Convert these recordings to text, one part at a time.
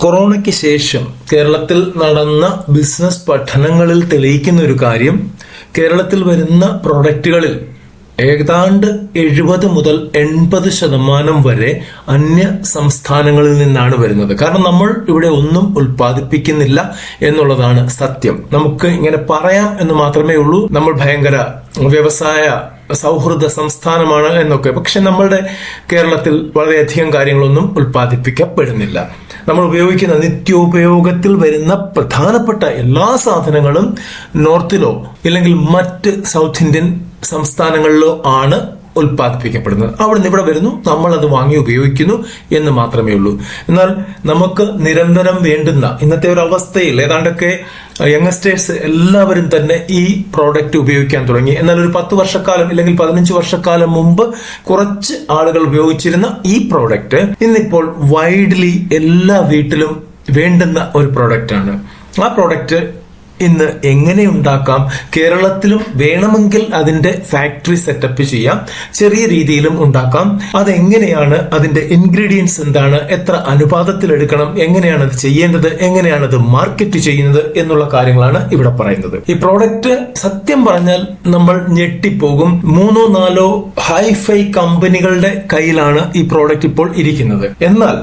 കൊറോണയ്ക്ക് ശേഷം കേരളത്തിൽ നടന്ന ബിസിനസ് പഠനങ്ങളിൽ തെളിയിക്കുന്ന ഒരു കാര്യം, കേരളത്തിൽ വരുന്ന പ്രൊഡക്റ്റുകളിൽ ഏതാണ്ട് 70 മുതൽ 80% വരെ അന്യ സംസ്ഥാനങ്ങളിൽ നിന്നാണ് വരുന്നത്. കാരണം നമ്മൾ ഇവിടെ ഒന്നും ഉൽപ്പാദിപ്പിക്കുന്നില്ല എന്നുള്ളതാണ് സത്യം. നമുക്ക് ഇങ്ങനെ പറയാം എന്ന് മാത്രമേ ഉള്ളൂ, നമ്മൾ ഭയങ്കര വ്യവസായ സൗഹൃദ സംസ്ഥാനമാണ് എന്നൊക്കെ. പക്ഷെ നമ്മളുടെ കേരളത്തിൽ വളരെയധികം കാര്യങ്ങളൊന്നും ഉൽപ്പാദിപ്പിക്കപ്പെടുന്നില്ല. നമ്മൾ ഉപയോഗിക്കുന്ന നിത്യോപയോഗത്തിൽ വരുന്ന പ്രധാനപ്പെട്ട എല്ലാ സാധനങ്ങളും നോർത്തിലോ ഇല്ലെങ്കിൽ മറ്റ് സൗത്ത് ഇന്ത്യൻ സംസ്ഥാനങ്ങളിലോ ആണ് ഉൽപ്പാദിപ്പിക്കപ്പെടുന്നത്. അവിടുന്ന് ഇവിടെ വരുന്നു, നമ്മൾ അത് വാങ്ങി ഉപയോഗിക്കുന്നു എന്ന് മാത്രമേ ഉള്ളൂ. എന്നാൽ നമുക്ക് നിരന്തരം വേണ്ടുന്ന ഇന്നത്തെ ഒരു അവസ്ഥയിൽ ഏതാണ്ടൊക്കെ യങ്സ്റ്റേഴ്സ് എല്ലാവരും തന്നെ ഈ പ്രോഡക്റ്റ് ഉപയോഗിക്കാൻ തുടങ്ങി. എന്നാൽ ഒരു 10 വർഷക്കാലം അല്ലെങ്കിൽ 15 വർഷക്കാലം മുമ്പ് കുറച്ച് ആളുകൾ ഉപയോഗിച്ചിരുന്ന ഈ പ്രോഡക്റ്റ് ഇന്നിപ്പോൾ വൈഡ്ലി എല്ലാ വീട്ടിലും വേണ്ടുന്ന ഒരു പ്രോഡക്റ്റ് ആണ്. ആ പ്രോഡക്റ്റ് ഇന്ന് എങ്ങനെ ഉണ്ടാക്കാം? കേരളത്തിലും വേണമെങ്കിൽ അതിന്റെ ഫാക്ടറി സെറ്റപ്പ് ചെയ്യാം, ചെറിയ രീതിയിലും ഉണ്ടാക്കാം. അതെങ്ങനെയാണ്, അതിന്റെ ഇൻഗ്രീഡിയൻസ് എന്താണ്, എത്ര അനുപാതത്തിൽ എടുക്കണം, എങ്ങനെയാണ് അത് ചെയ്യേണ്ടത്, എങ്ങനെയാണ് അത് മാർക്കറ്റ് ചെയ്യുന്നത് എന്നുള്ള കാര്യങ്ങളാണ് ഇവിടെ പറയുന്നത്. ഈ പ്രോഡക്റ്റ് സത്യം പറഞ്ഞാൽ നമ്മൾ ഞെട്ടിപ്പോകും. 3-4 ഹൈഫൈ കമ്പനികളുടെ കയ്യിലാണ് ഈ പ്രോഡക്റ്റ് ഇപ്പോൾ ഇരിക്കുന്നത്. എന്നാൽ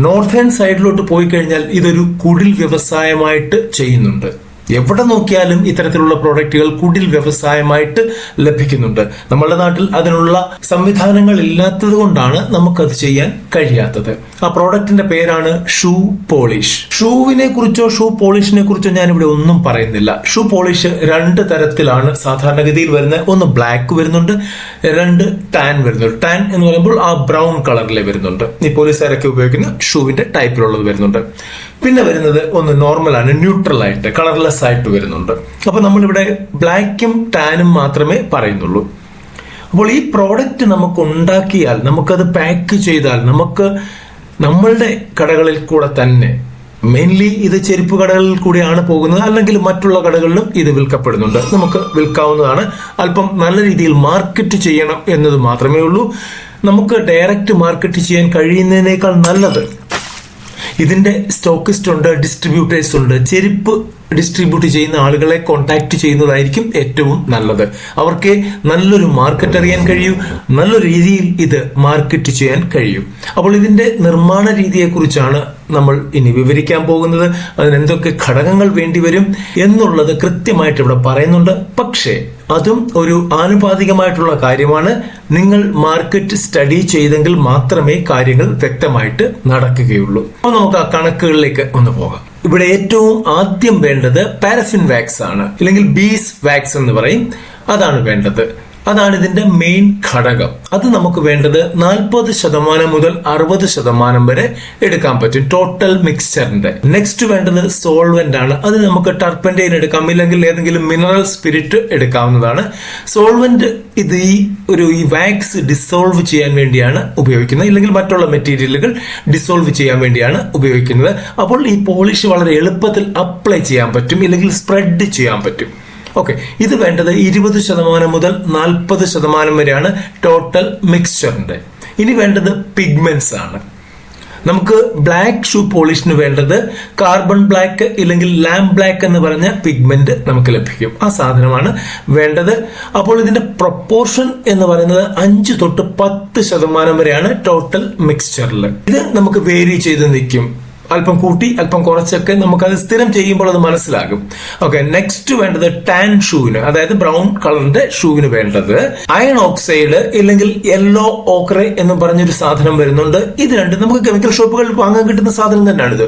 നോർത്തേൺ സൈഡിലോട്ട് പോയി കഴിഞ്ഞാൽ ഇതൊരു കുടിൽ വ്യവസായമായിട്ട് ചെയ്യുന്നുണ്ട്. എവിടെ നോക്കിയാലും ഇത്തരത്തിലുള്ള പ്രോഡക്റ്റുകൾ കുടിൽ വ്യവസായമായിട്ട് ലഭിക്കുന്നുണ്ട്. നമ്മുടെ നാട്ടിൽ അതിനുള്ള സംവിധാനങ്ങൾ ഇല്ലാത്തത് കൊണ്ടാണ് നമുക്കത് ചെയ്യാൻ കഴിയാത്തത്. ആ പ്രോഡക്റ്റിന്റെ പേരാണ് ഷൂ പോളിഷ്. ഷൂവിനെ കുറിച്ചോ ഷൂ പോളിഷിനെ കുറിച്ചോ ഞാൻ ഇവിടെ ഒന്നും പറയുന്നില്ല. ഷൂ പോളിഷ് 2 തരത്തിലാണ് സാധാരണഗതിയിൽ വരുന്നത്. ഒന്ന് ബ്ലാക്ക് വരുന്നുണ്ട്, 2 ടാൻ വരുന്നുണ്ട്. ടാൻ എന്ന് പറയുമ്പോൾ ആ ബ്രൗൺ കളറിലെ വരുന്നുണ്ട്. ഈ പോലീസുകാരൊക്കെ ഉപയോഗിക്കുന്ന ഷൂവിന്റെ ടൈപ്പിലുള്ളത് വരുന്നുണ്ട്. പിന്നെ വരുന്നത് ഒന്ന് നോർമൽ ആണ്, ന്യൂട്രൽ ആയിട്ട് കളർലെസ് ആയിട്ട് വരുന്നുണ്ട്. അപ്പൊ നമ്മളിവിടെ ബ്ലാക്കും ടാനും മാത്രമേ പറയുന്നുള്ളൂ. അപ്പോൾ ഈ പ്രോഡക്റ്റ് നമുക്ക് ഉണ്ടാക്കിയാൽ, നമുക്കത് പാക്ക് ചെയ്താൽ, നമുക്ക് നമ്മളുടെ കടകളിൽ കൂടെ തന്നെ, മെയിൻലി ഇത് ചെരുപ്പ് കടകളിൽ കൂടിയാണ് പോകുന്നത്, അല്ലെങ്കിൽ മറ്റുള്ള കടകളിലും ഇത് വിൽക്കപ്പെടുന്നുണ്ട്, നമുക്ക് വിൽക്കാവുന്നതാണ്. അല്പം നല്ല രീതിയിൽ മാർക്കറ്റ് ചെയ്യണം എന്നത് മാത്രമേ ഉള്ളൂ. നമുക്ക് ഡയറക്റ്റ് മാർക്കറ്റ് ചെയ്യാൻ കഴിയുന്നതിനേക്കാൾ നല്ലത് ഇതിന്റെ സ്റ്റോക്കിസ്റ്റ് ഉണ്ട്, ഡിസ്ട്രിബ്യൂട്ടേഴ്സ് ഉണ്ട്. ചെരുപ്പ് ഡിസ്ട്രിബ്യൂട്ട് ചെയ്യുന്ന ആളുകളെ കോൺടാക്ട് ചെയ്യുന്നതായിരിക്കും ഏറ്റവും നല്ലത്. അവർക്ക് നല്ലൊരു മാർക്കറ്റ് അറിയാൻ കഴിയൂ, നല്ലൊരു രീതിയിൽ ഇത് മാർക്കറ്റ് ചെയ്യാൻ കഴിയും. അപ്പോൾ ഇതിന്റെ നിർമ്മാണ രീതിയെക്കുറിച്ചാണ് നമ്മൾ ഇനി വിവരിക്കാൻ പോകുന്നത്. അതിനെന്തൊക്കെ ഘടകങ്ങൾ വേണ്ടിവരും എന്നുള്ളത് കൃത്യമായിട്ട് ഇവിടെ പറയുന്നുണ്ട്. പക്ഷേ അതും ഒരു ആനുപാതികമായിട്ടുള്ള കാര്യമാണ്. നിങ്ങൾ മാർക്കറ്റ് സ്റ്റഡി ചെയ്തെങ്കിൽ മാത്രമേ കാര്യങ്ങൾ വ്യക്തമായിട്ട് നടക്കുകയുള്ളൂ. അപ്പോൾ നമുക്ക് ആ കണക്കുകളിലേക്ക് ഒന്ന് പോകാം. ഇവിടെ ഏറ്റവും ആദ്യം വേണ്ടത് പാരഫിൻ വാക്സ് ആണ്, അല്ലെങ്കിൽ ബീസ് വാക്സ് എന്ന് പറയും. അതാണ് വേണ്ടത്. അതാണ് ഇതിന്റെ മെയിൻ ഘടകം. അത് നമുക്ക് വേണ്ടത് 40% മുതൽ 60% വരെ എടുക്കാൻ പറ്റും ടോട്ടൽ മിക്സ്ചറിന്റെ. നെക്സ്റ്റ് വേണ്ടത് സോൾവെന്റ് ആണ്. അത് നമുക്ക് ടർപ്പന്റൈൻ എടുക്കാം, ഇല്ലെങ്കിൽ ഏതെങ്കിലും മിനറൽ സ്പിരിറ്റ് എടുക്കാവുന്നതാണ്. സോൾവെന്റ് ഇത് ഈ വാക്സ് ഡിസോൾവ് ചെയ്യാൻ വേണ്ടിയാണ് ഉപയോഗിക്കുന്നത്, ഇല്ലെങ്കിൽ മറ്റുള്ള മെറ്റീരിയലുകൾ ഡിസോൾവ് ചെയ്യാൻ വേണ്ടിയാണ് ഉപയോഗിക്കുന്നത്. അപ്പോൾ ഈ പോളിഷ് വളരെ എളുപ്പത്തിൽ അപ്ലൈ ചെയ്യാൻ പറ്റും, ഇല്ലെങ്കിൽ സ്പ്രെഡ് ചെയ്യാൻ പറ്റും. ഓക്കെ, ഇത് വേണ്ടത് 20% മുതൽ 40% വരെയാണ് ടോട്ടൽ മിക്സ്ചറിന്റെ. ഇനി വേണ്ടത് പിഗ്മെന്റ്സ് ആണ്. നമുക്ക് ബ്ലാക്ക് ഷൂ പോളിഷിന് വേണ്ടത് കാർബൺ ബ്ലാക്ക് ഇല്ലെങ്കിൽ ലാംപ് ബ്ലാക്ക് എന്ന് പറഞ്ഞ പിഗ്മെന്റ് നമുക്ക് ലഭിക്കും. ആ സാധനമാണ് വേണ്ടത്. അപ്പോൾ ഇതിന്റെ പ്രൊപ്പോർഷൻ എന്ന് പറയുന്നത് 5 തൊട്ട് 10% വരെയാണ് ടോട്ടൽ മിക്സ്ചറിൽ. ഇത് നമുക്ക് വേരി ചെയ്ത് നിൽക്കും. അല്പം കൂട്ടി അല്പം കുറച്ചൊക്കെ നമുക്കത് സ്ഥിരം ചെയ്യുമ്പോൾ അത് മനസ്സിലാകും. ഓക്കെ, നെക്സ്റ്റ് വേണ്ടത് ടാൻ ഷൂവിന്, അതായത് ബ്രൗൺ കളറിന്റെ ഷൂവിന് വേണ്ടത് അയൺ ഓക്സൈഡ് ഇല്ലെങ്കിൽ യെല്ലോ ഓക്രെ എന്ന് പറഞ്ഞൊരു സാധനം വരുന്നുണ്ട്. ഇത് രണ്ടും നമുക്ക് കെമിക്കൽ ഷോപ്പുകളിൽ വാങ്ങാൻ കിട്ടുന്ന സാധനം തന്നെയാണിത്.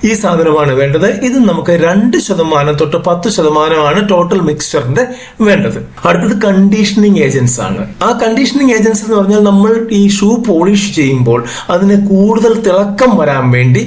ഈ സാധനമാണ് വേണ്ടത്. ഇത് നമുക്ക് 2% തൊട്ട് 10% ടോട്ടൽ മിക്സ്ചറിന്റെ വേണ്ടത്. അടുത്തത് കണ്ടീഷനിങ് ഏജൻസ് ആണ്. ആ കണ്ടീഷനിങ് ഏജൻസ് എന്ന് പറഞ്ഞാൽ നമ്മൾ ഈ ഷൂ പോളിഷ് ചെയ്യുമ്പോൾ അതിന് കൂടുതൽ തിളക്കം വരാൻ വേണ്ടി,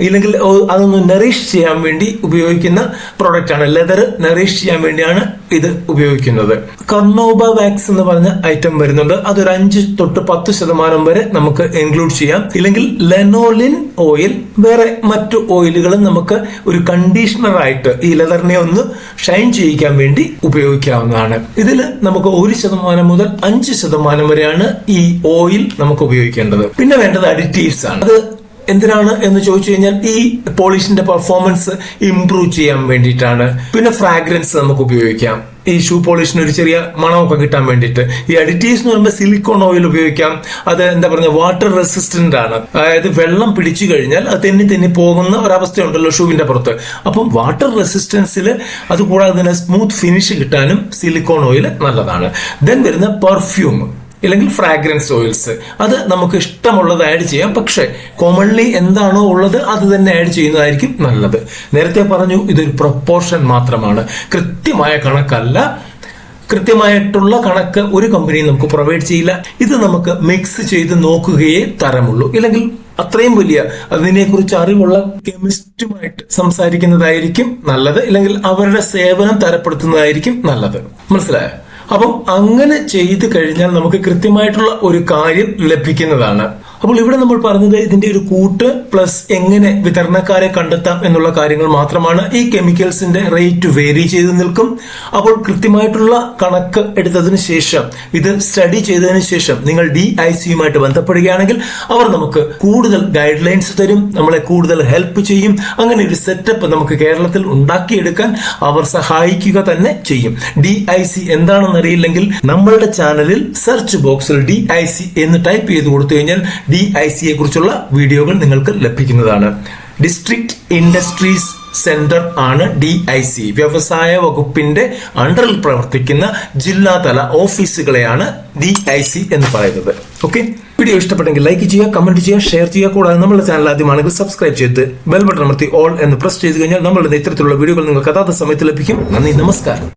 ഇല്ലെങ്കിൽ അതൊന്ന് നറിഷ് ചെയ്യാൻ വേണ്ടി ഉപയോഗിക്കുന്ന പ്രോഡക്റ്റ് ആണ്. ലെതർ നറിഷ് ചെയ്യാൻ വേണ്ടിയാണ് ഇത് ഉപയോഗിക്കുന്നത്. കർണോബ വാക്സ് എന്ന് പറഞ്ഞ ഐറ്റം വരുന്നുണ്ട്. അതൊരു 5 തൊട്ട് 10% വരെ നമുക്ക് ഇൻക്ലൂഡ് ചെയ്യാം. ഇല്ലെങ്കിൽ ലെനോലിൻ ഓയിൽ, വേറെ മറ്റു ഓയിലുകളും നമുക്ക് ഒരു കണ്ടീഷണർ ആയിട്ട് ഈ ലെതറിനെ ഒന്ന് ഷൈൻ ചെയ്യിക്കാൻ വേണ്ടി ഉപയോഗിക്കാവുന്നതാണ്. ഇതിൽ നമുക്ക് 1% മുതൽ 5% വരെയാണ് ഈ ഓയിൽ നമുക്ക് ഉപയോഗിക്കേണ്ടത്. പിന്നെ വേണ്ടത് അഡിറ്റീവ്സ് ആണ്. അത് എന്തിനാണ് എന്ന് ചോദിച്ചു കഴിഞ്ഞാൽ ഈ പോളിഷിന്റെ പെർഫോമൻസ് ഇംപ്രൂവ് ചെയ്യാൻ വേണ്ടിയിട്ടാണ്. പിന്നെ ഫ്രാഗ്രൻസ് നമുക്ക് ഉപയോഗിക്കാം. ഈ ഷൂ പോളിഷിന് ഒരു ചെറിയ മണമൊക്കെ കിട്ടാൻ വേണ്ടിയിട്ട്. ഈ അഡിറ്റീവ്സ് എന്ന് പറയുമ്പോൾ സിലിക്കോൺ ഓയിൽ ഉപയോഗിക്കാം. അത് എന്താ പറയുക, വാട്ടർ റെസിസ്റ്റന്റ് ആണ്. അതായത് വെള്ളം പിടിച്ചു കഴിഞ്ഞാൽ അത് തെന്നി പോകുന്ന ഒരവസ്ഥയുണ്ടല്ലോ ഷൂവിന്റെ പുറത്ത്. അപ്പം വാട്ടർ റെസിസ്റ്റൻസിൽ അത് കൂടാതെ തന്നെ സ്മൂത്ത് ഫിനിഷ് കിട്ടാനും സിലിക്കോൺ ഓയിൽ നല്ലതാണ്. ദെൻ വരുന്ന പെർഫ്യൂം അല്ലെങ്കിൽ ഫ്രാഗ്രൻസ് ഓയിൽസ്. അത് നമുക്ക് ഇഷ്ടമുള്ളത് ആഡ് ചെയ്യാം. പക്ഷെ കോമൺലി എന്താണോ ഉള്ളത് അത് തന്നെ ആഡ് ചെയ്യുന്നതായിരിക്കും നല്ലത്. നേരത്തെ പറഞ്ഞു, ഇതൊരു പ്രൊപ്പോർഷൻ മാത്രമാണ്, കൃത്യമായ കണക്കല്ല. കൃത്യമായിട്ടുള്ള കണക്ക് ഒരു കമ്പനിയും നമുക്ക് പ്രൊവൈഡ് ചെയ്യില്ല. ഇത് നമുക്ക് മിക്സ് ചെയ്ത് നോക്കുകയേ തരമുള്ളൂ. ഇല്ലെങ്കിൽ അത്രയും വലിയ അതിനെക്കുറിച്ച് അറിവുള്ള കെമിസ്റ്റുമായിട്ട് സംസാരിക്കുന്നതായിരിക്കും നല്ലത്. ഇല്ലെങ്കിൽ അവരുടെ സേവനം തരപ്പെടുത്തുന്നതായിരിക്കും നല്ലത്. മനസ്സിലായോ? അപ്പം അങ്ങനെ ചെയ്ത് കഴിഞ്ഞാൽ നമുക്ക് കൃത്യമായിട്ടുള്ള ഒരു കാര്യം ലഭിക്കുന്നതാണ്. അപ്പോൾ ഇവിടെ നമ്മൾ പറഞ്ഞത് ഇതിന്റെ ഒരു കൂട്ട് പ്ലസ് എങ്ങനെ വിതരണക്കാരെ കണ്ടെത്താം എന്നുള്ള കാര്യങ്ങൾ മാത്രമാണ്. ഈ കെമിക്കൽസിന്റെ റേറ്റ് വേരി ചെയ്ത് നിൽക്കും. അപ്പോൾ കൃത്യമായിട്ടുള്ള കണക്ക് എടുത്തതിന് ശേഷം, ഇത് സ്റ്റഡി ചെയ്തതിനു ശേഷം നിങ്ങൾ DICയുമായിട്ട് ബന്ധപ്പെടുകയാണെങ്കിൽ അവർ നമുക്ക് കൂടുതൽ ഗൈഡ് ലൈൻസ് തരും, നമ്മളെ കൂടുതൽ ഹെൽപ്പ് ചെയ്യും. അങ്ങനെ ഒരു സെറ്റപ്പ് നമുക്ക് കേരളത്തിൽ ഉണ്ടാക്കിയെടുക്കാൻ അവർ സഹായിക്കുക തന്നെ ചെയ്യും. DIC എന്താണെന്ന് അറിയില്ലെങ്കിൽ നമ്മളുടെ ചാനലിൽ സെർച്ച് ബോക്സിൽ DIC എന്ന് ടൈപ്പ് ചെയ്ത് കൊടുത്തു കഴിഞ്ഞാൽ DICയെ കുറിച്ചുള്ള വീഡിയോകൾ നിങ്ങൾക്ക് ലഭിക്കുന്നതാണ്. ഡിസ്ട്രിക്ട് ഇൻഡസ്ട്രീസ് സെന്റർ ആണ് DIC. വ്യവസായ വകുപ്പിന്റെ അണ്ടറിൽ പ്രവർത്തിക്കുന്ന ജില്ലാതല ഓഫീസുകളെയാണ് DIC എന്ന് പറയുന്നത്. ഓക്കെ, വീഡിയോ ഇഷ്ടപ്പെട്ടെങ്കിൽ ലൈക്ക് ചെയ്യുക, കമന്റ് ചെയ്യുക, ഷെയർ ചെയ്യുക. കൂടാതെ നമ്മുടെ ചാനൽ ആദ്യമാണെങ്കിൽ സബ്സ്ക്രൈബ് ചെയ്ത് ബെൽ ബട്ടൺ അമർത്തി ഓൾ എന്ന് പ്രസ് ചെയ്ത് കഴിഞ്ഞാൽ നമ്മളുടെ ഇത്തരത്തിലുള്ള വീഡിയോകൾ നിങ്ങൾക്ക് അതാത് സമയത്ത് ലഭിക്കും. നന്ദി, നമസ്കാരം.